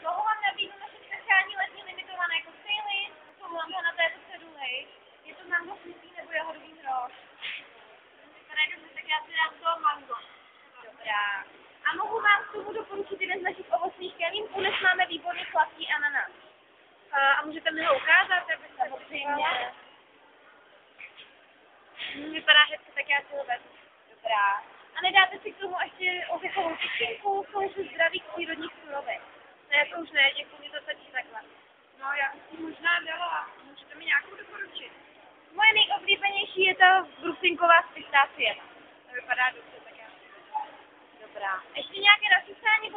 Mohu vám nabídnout naše speciální letní limitované koktejly, pomlám ho na této ceduli. Je to mango smitý nebo jahodový hroš? Vypadá dobře, tak já si dám to mango. Dobrá. A mohu vám k tomu doporučit jeden z našich ovocných kelímků, dnes máme výborný sladký ananas. A můžete mi ho ukázat, aby se ho přijměl? Vypadá hezky, tak já si ho vezmu. Dobrá. A nedáte si k tomu ještě ořechovou tyčinku, jsou to zdravých přírodních surovin. Ne, to už ne, děkuji, mě to stačí takhle. No, já bych si možná dala, můžete mi nějakou doporučit? Moje nejoblíbenější je ta brusinková z pistácie. To vypadá dobře, tak já. Dobrá. Ještě nějaké nasysání?